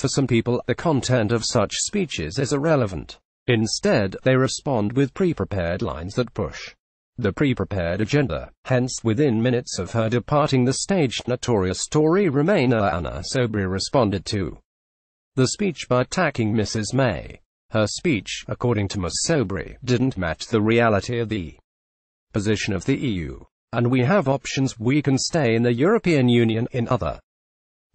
For some people, the content of such speeches is irrelevant. Instead, they respond with pre-prepared lines that push the pre-prepared agenda. Hence, within minutes of her departing the stage, notorious Tory Remainer Anna Soubry responded to the speech by attacking Mrs. May. Her speech, according to Ms. Soubry, didn't match the reality of the position of the EU. And we have options: we can stay in the European Union. In other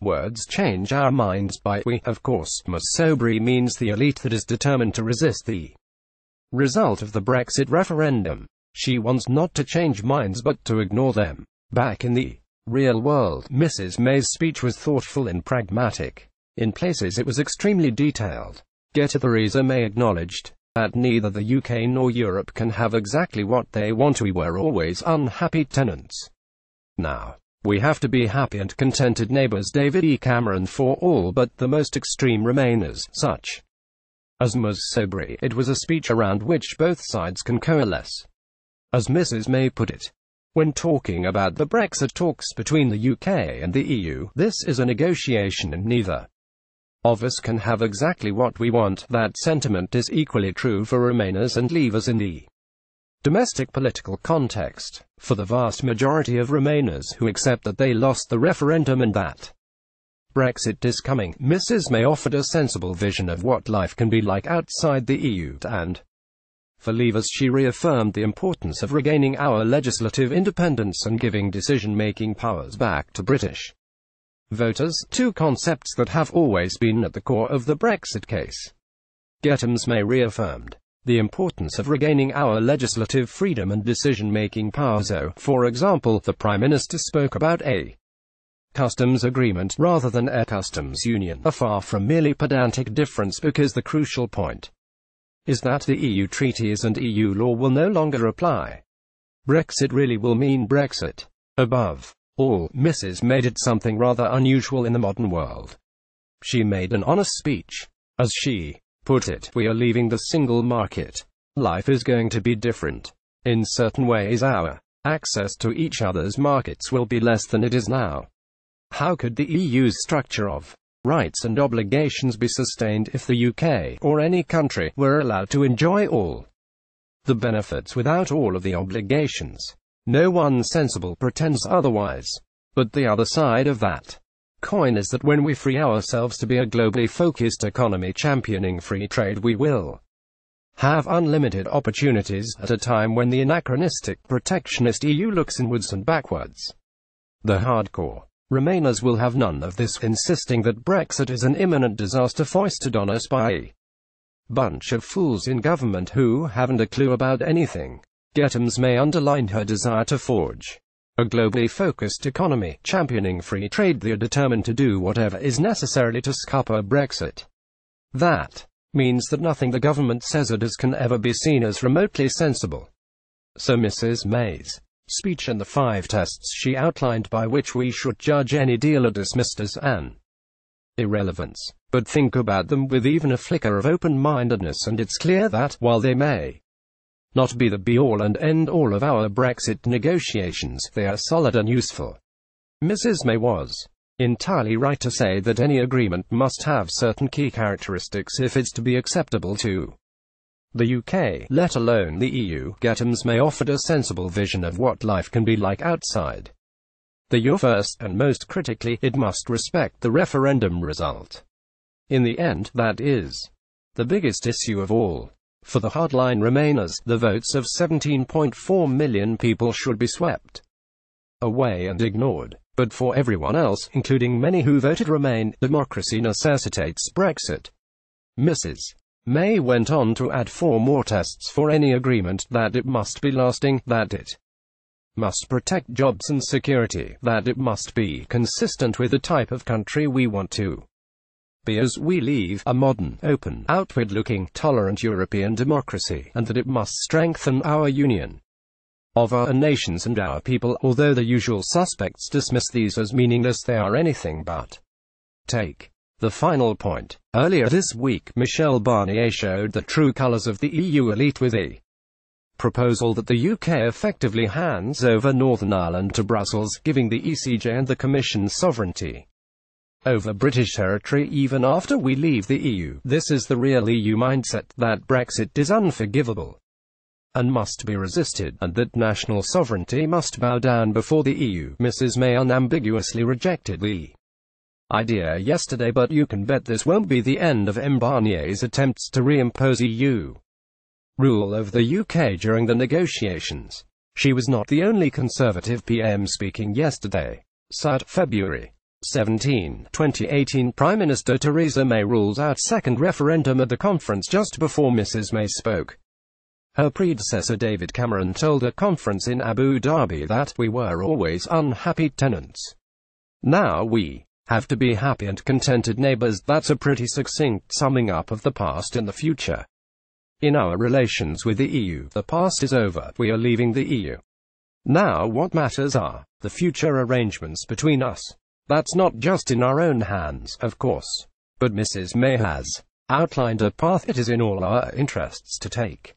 words, change our minds. By we, of course, Ms. Soubry means the elite that is determined to resist the result of the Brexit referendum. She wants not to change minds but to ignore them. Back in the real world, Mrs. May's speech was thoughtful and pragmatic. In places it was extremely detailed. Theresa May acknowledged that neither the UK nor Europe can have exactly what they want. We were always unhappy tenants. Now, we have to be happy and contented neighbours. David E. Cameron for all but the most extreme Remainers, such as Ms. Soubry. It was a speech around which both sides can coalesce. As Mrs. May put it, when talking about the Brexit talks between the UK and the EU, this is a negotiation and neither of us can have exactly what we want. That sentiment is equally true for Remainers and Leavers in the domestic political context. For the vast majority of Remainers who accept that they lost the referendum and that Brexit is coming, Mrs. May offered a sensible vision of what life can be like outside the EU, and for Leavers she reaffirmed the importance of regaining our legislative independence and giving decision-making powers back to British voters, two concepts that have always been at the core of the Brexit case. Ms. May reaffirmed the importance of regaining our legislative freedom and decision-making powers. For example, the Prime Minister spoke about a customs agreement rather than a customs union, a far from merely pedantic difference, because the crucial point is that the EU treaties and EU law will no longer apply. Brexit really will mean Brexit. Above all, Mrs. May did something rather unusual in the modern world. She made an honest speech. As she put it, we are leaving the single market. Life is going to be different. In certain ways our access to each other's markets will be less than it is now. How could the EU's structure of rights and obligations be sustained if the UK, or any country, were allowed to enjoy all the benefits without all of the obligations? No one sensible pretends otherwise. But the other side of that coin is that when we free ourselves to be a globally focused economy championing free trade, we will have unlimited opportunities at a time when the anachronistic protectionist EU looks inwards and backwards. The hardcore Remainers will have none of this, insisting that Brexit is an imminent disaster foisted on us by a bunch of fools in government who haven't a clue about anything. Ms. May underlined her desire to forge a globally focused economy, championing free trade. They are determined to do whatever is necessary to scupper Brexit. That means that nothing the government says or does can ever be seen as remotely sensible. So Mrs. May's speech and the 5 tests she outlined by which we should judge any deal are dismissed as an irrelevance. But think about them with even a flicker of open-mindedness and it's clear that, while they may not be the be-all and end-all of our Brexit negotiations, they are solid and useful. Mrs. May was entirely right to say that any agreement must have certain key characteristics if it's to be acceptable to the UK, let alone the EU. Ms. May offered a sensible vision of what life can be like outside the EU. First, and most critically, it must respect the referendum result. In the end, that is the biggest issue of all. For the hardline Remainers, the votes of 17.4 million people should be swept away and ignored. But for everyone else, including many who voted Remain, democracy necessitates Brexit. Mrs. May went on to add 4 more tests for any agreement: that it must be lasting, that it must protect jobs and security, that it must be consistent with the type of country we want to be as we leave a modern, open, outward-looking, tolerant European democracy, and that it must strengthen our union of our nations and our people. Although the usual suspects dismiss these as meaningless, they are anything but. Take the final point. Earlier this week, Michel Barnier showed the true colours of the EU elite with a proposal that the UK effectively hands over Northern Ireland to Brussels, giving the ECJ and the Commission sovereignty over British territory even after we leave the EU. This is the real EU mindset, that Brexit is unforgivable and must be resisted, and that national sovereignty must bow down before the EU. Mrs. May unambiguously rejected the idea yesterday, but you can bet this won't be the end of Barnier's attempts to reimpose EU rule over the UK during the negotiations. She was not the only Conservative PM speaking yesterday. Sat February 17, 2018. Prime Minister Theresa May rules out second referendum at the conference just before Mrs. May spoke. Her predecessor David Cameron told a conference in Abu Dhabi that we were always unhappy tenants. Now we have to be happy and contented neighbors. That's a pretty succinct summing up of the past and the future. In our relations with the EU, the past is over. We are leaving the EU. Now what matters are the future arrangements between us. That's not just in our own hands, of course, but Mrs. May has outlined a path it is in all our interests to take.